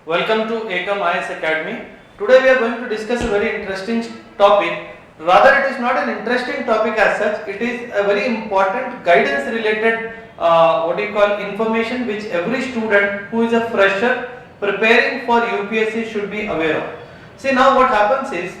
Welcome to Ekam IS Academy. Today we are going to discuss a very interesting topic. Rather, it is not an interesting topic as such. It is a very important guidance related information which every student who is a fresher preparing for UPSC should be aware of. See, now what happens is,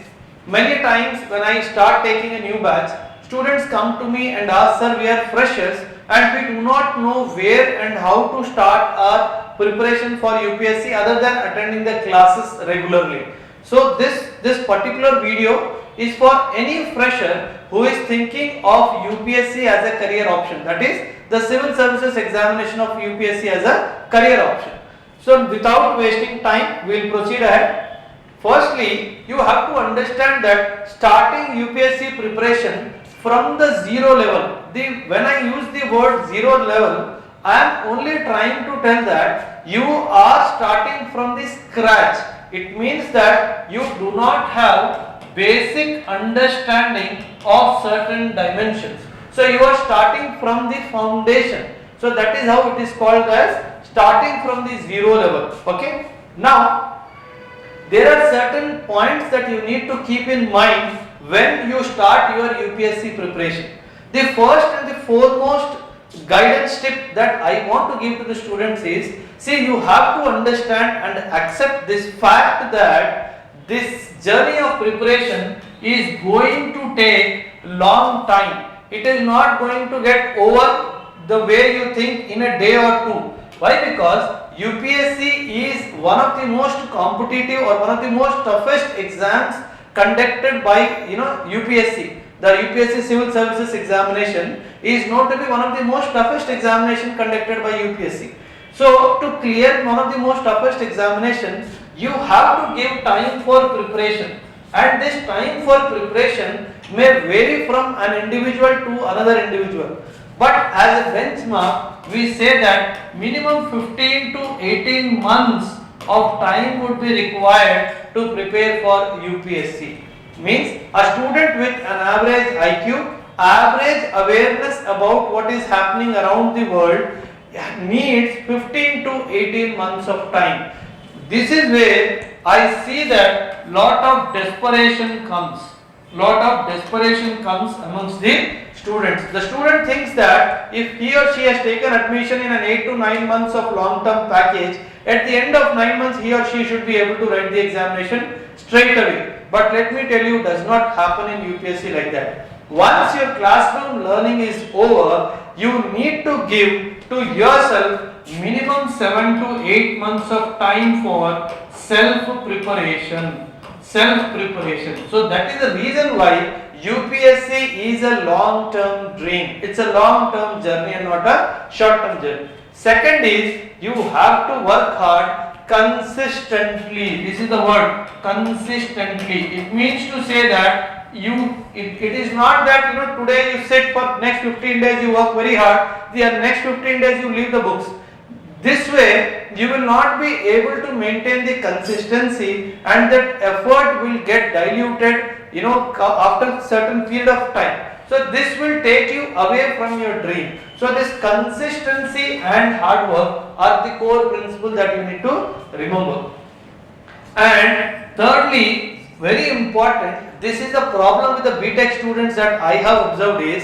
many times when I start taking a new batch, students come to me and ask, sir, we are freshers and we do not know where and how to start our preparation for UPSC other than attending the classes regularly. So this particular video is for any fresher who is thinking of UPSC as a career option, that is the civil services examination of UPSC as a career option. So without wasting time, we will proceed ahead. Firstly, you have to understand that starting UPSC preparation from the zero level, when I use the word zero level, I am only trying to tell that you are starting from the scratch. It means that you do not have basic understanding of certain dimensions. So you are starting from the foundation. So that is how it is called as starting from the zero level. Okay. Now, there are certain points that you need to keep in mind when you start your UPSC preparation. The first and the foremost guidance tip that I want to give to the students is, see, you have to understand and accept this fact that this journey of preparation is going to take long time. It is not going to get over the way you think in a day or two. Why? Because UPSC is one of the most competitive or one of the most toughest exams conducted by UPSC. The UPSC Civil Services examination is known to be one of the most toughest examination conducted by UPSC. So to clear one of the most toughest examination, you have to give time for preparation, and this time for preparation may vary from an individual to another individual. But as a benchmark, we say that minimum 15 to 18 months of time would be required to prepare for UPSC. Means a student with an average IQ, average awareness about what is happening around the world needs 15 to 18 months of time. This is where I see that lot of desperation comes. Amongst the students. The student thinks that if he or she has taken admission in an 8 to 9 months of long-term package, at the end of 9 months he or she should be able to write the examination straight away. But let me tell you, does not happen in UPSC like that. Once your classroom learning is over, you need to give to yourself minimum 7 to 8 months of time for self-preparation. So that is the reason why UPSC is a long-term dream. It's a long-term journey and not a short-term journey. Second is, you have to work hard consistently. This is the word, consistently. It means to say that it is not that today you sit for next 15 days you work very hard, the next 15 days you leave the books. This way you will not be able to maintain the consistency, and that effort will get diluted after certain period of time. So this will take you away from your dream. So this consistency and hard work are the core principles that you need to remember. And thirdly, very important, this is the problem with the BTech students that I have observed is,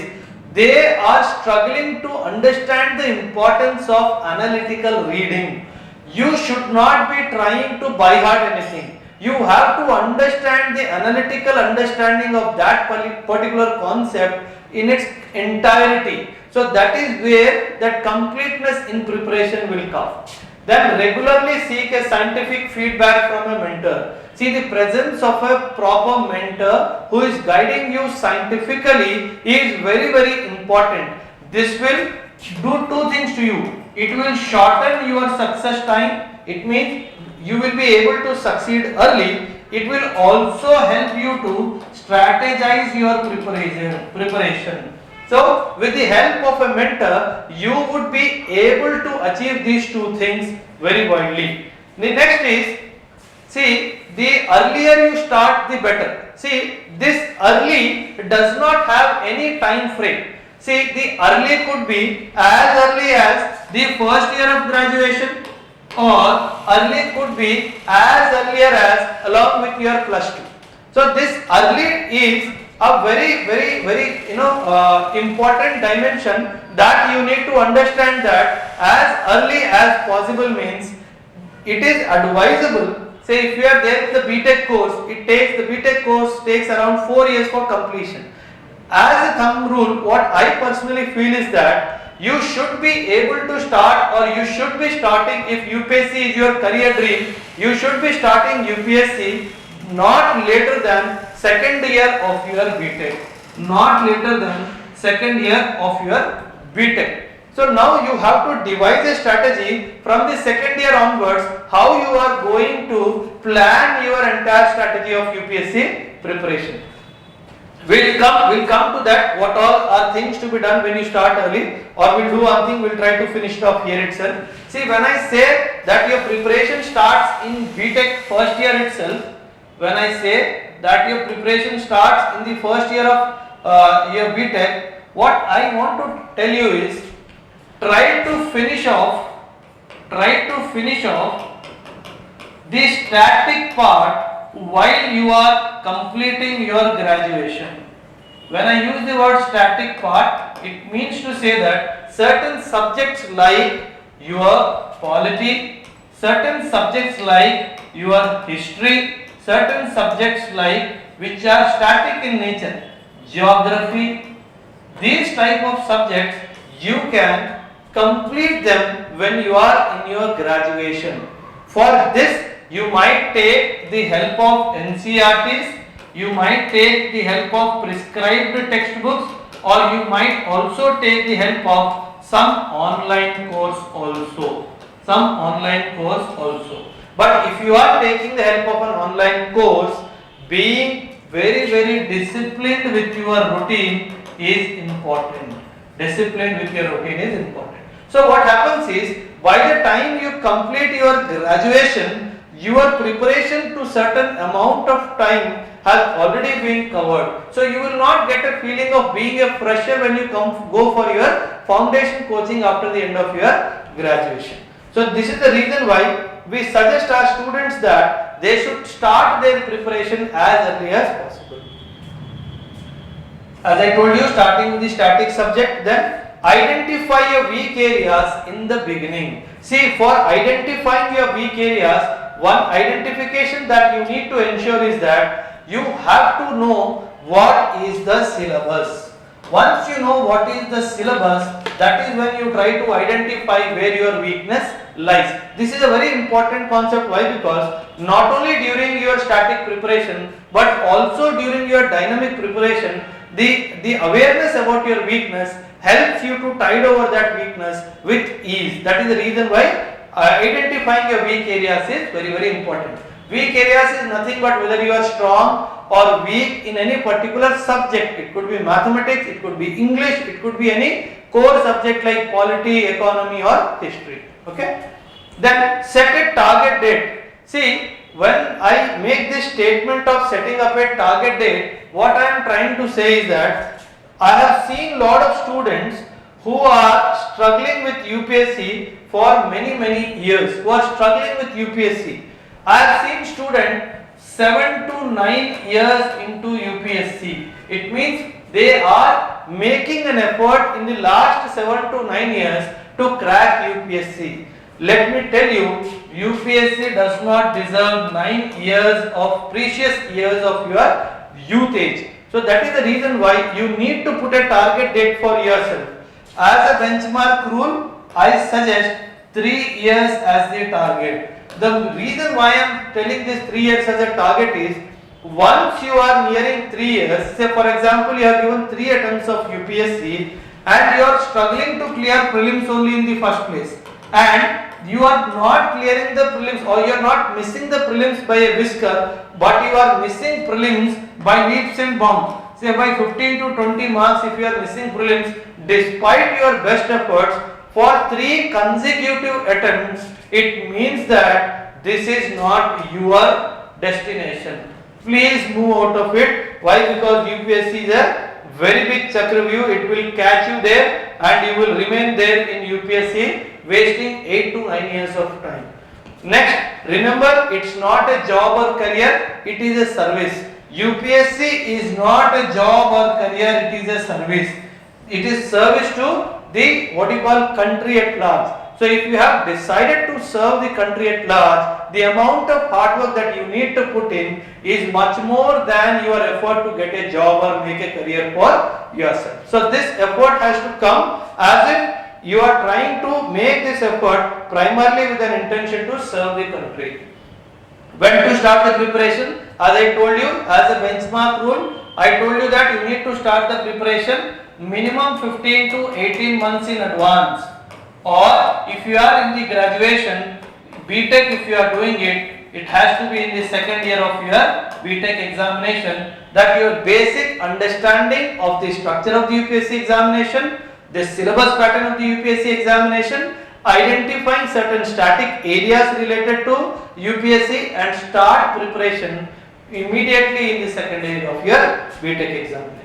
they are struggling to understand the importance of analytical reading. You should not be trying to by heart anything. You have to understand the analytical understanding of that particular concept in its entirety. So that is where that completeness in preparation will come. Then regularly seek a scientific feedback from a mentor. See, the presence of a proper mentor who is guiding you scientifically is very, very important. This will do two things to you. It will shorten your success time. It means you will be able to succeed early. It will also help you to strategize your preparation. So with the help of a mentor, you would be able to achieve these two things very widely. The next is, see, the earlier you start, the better. See, this early does not have any time frame. See, the early could be as early as the first year of graduation, or early could be as earlier as along with your plus 2. So this early is a very important dimension that you need to understand, that as early as possible means it is advisable. Say if you are there in the BTech course, the BTech course takes around 4 years for completion. As a thumb rule, what I personally feel is that you should be able to start, or you should be starting, if UPSC is your career dream, you should be starting UPSC not later than second year of your BTech. Not later than second year of your BTech. So now you have to devise a strategy from the second year onwards, how you are going to plan your entire strategy of UPSC preparation. We'll come to that, what all are things to be done when you start early, or we'll do one thing, we'll try to finish it off here itself. See, when I say that your preparation starts in BTech first year itself, when I say that your preparation starts in the first year of your BTech, what I want to tell you is, try to finish off the static part while you are completing your graduation. When I use the word static part, it means to say that certain subjects like your polity, certain subjects like your history, certain subjects like which are static in nature, geography, these type of subjects you can complete them when you are in your graduation. For this you might take the help of NCERTs, you might take the help of prescribed textbooks, or you might also take the help of some online course also. But if you are taking the help of an online course, being very disciplined with your routine is important. So what happens is, by the time you complete your graduation, your preparation to certain amount of time has already been covered. So you will not get a feeling of being a fresher when you go for your foundation coaching after the end of your graduation. So this is the reason why we suggest our students that they should start their preparation as early as possible. As I told you, starting with the static subject, then identify your weak areas in the beginning. See, for identifying your weak areas, one identification that you need to ensure is that you have to know what is the syllabus. Once you know what is the syllabus, that is when you try to identify where your weakness lies. This is a very important concept. Why? Because not only during your static preparation, but also during your dynamic preparation, the awareness about your weakness helps you to tide over that weakness with ease. That is the reason why identifying your weak areas is very important. Weak areas is nothing but whether you are strong or weak in any particular subject. It could be mathematics, it could be English, it could be any core subject like polity, economy or history. Okay. Then set a target date. See, when I make this statement of setting up a target date, what I am trying to say is that I have seen lot of students who are struggling with UPSC for many years, who are struggling with UPSC. I have seen students 7 to 9 years into UPSC. It means they are making an effort in the last 7 to 9 years to crack UPSC. Let me tell you, UPSC does not deserve 9 years of precious years of your youth age. So that is the reason why you need to put a target date for yourself. As a benchmark rule, I suggest 3 years as the target. The reason why I am telling this 3 years as a target is, once you are nearing 3 years, say for example you have given 3 attempts of UPSC and you are struggling to clear prelims only in the first place, and you are not clearing the prelims, or you are not missing the prelims by a whisker, but you are missing prelims by leaps and bounds. Say by 15 to 20 marks if you are missing prelims despite your best efforts for 3 consecutive attempts, it means that this is not your destination. Please move out of it. Why? Because UPSC is a very big chakravyuh. It will catch you there and you will remain there in UPSC wasting 8 to 9 years of time. Next, remember, it's not a job or career, it is a service. UPSC is not a job or career, it is a service. It is service to the what you call country at large. So if you have decided to serve the country at large, the amount of hard work that you need to put in is much more than your effort to get a job or make a career for yourself. So this effort has to come as if you are trying to make this effort primarily with an intention to serve the country. When to start the preparation? As I told you, as a benchmark rule, I told you that you need to start the preparation minimum 15 to 18 months in advance. Or if you are in the graduation, BTech if you are doing it, it has to be in the second year of your BTech examination, that your basic understanding of the structure of the UPSC examination, the syllabus pattern of the UPSC examination, identifying certain static areas related to UPSC and start preparation immediately in the second year of your BTech examination.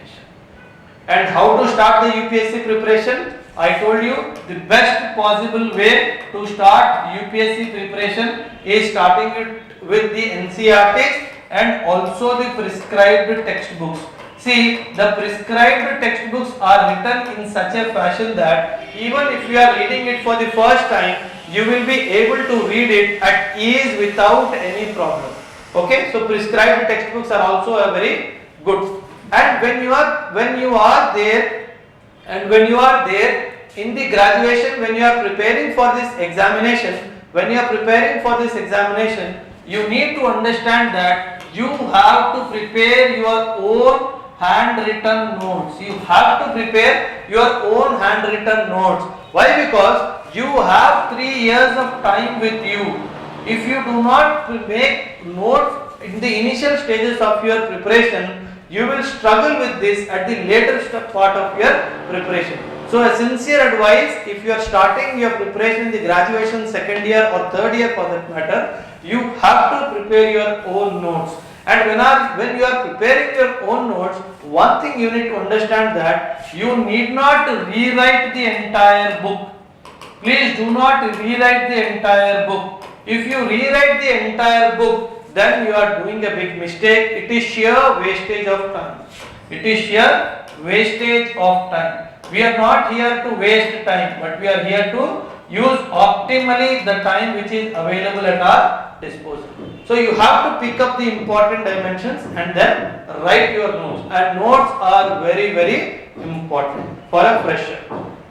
And how to start the UPSC preparation? I told you the best possible way to start UPSC preparation is starting it with the NCERTs and also the prescribed textbooks. See, the prescribed textbooks are written in such a fashion that even if you are reading it for the first time, you will be able to read it at ease without any problem. Okay, so prescribed textbooks are also a very good. And when you are there in the graduation, when you are preparing for this examination, you need to understand that you have to prepare your own handwritten notes. You have to prepare your own handwritten notes. Why? Because you have 3 years of time with you. If you do not make notes in the initial stages of your preparation, you will struggle with this at the later part of your preparation. So a sincere advice, if you are starting your preparation in the graduation second year or third year for that matter, you have to prepare your own notes. And when you are preparing your own notes, one thing you need to understand that you need not rewrite the entire book. Please do not rewrite the entire book. If you rewrite the entire book, then you are doing a big mistake. It is sheer wastage of time. We are not here to waste time, but we are here to use optimally the time which is available at our disposal. So you have to pick up the important dimensions and then write your notes. And notes are very, very important for a fresher.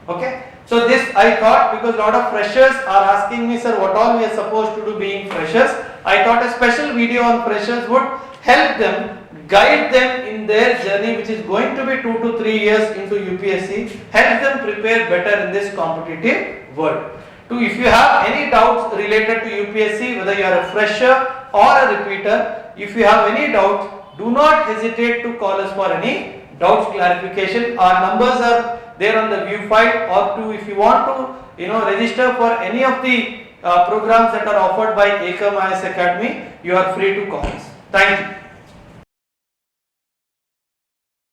Okay. So this I thought, because a lot of freshers are asking me, sir, what all we are supposed to do being freshers. I thought a special video on freshers would help them, guide them in their journey, which is going to be 2 to 3 years into UPSC, help them prepare better in this competitive world. If you have any doubts related to UPSC, whether you are a fresher or a repeater, if you have any doubts, do not hesitate to call us for any doubts clarification. Our numbers are there on the view file, or if you want to register for any of the programs that are offered by Ekam IAS Academy, you are free to call us. Thank you.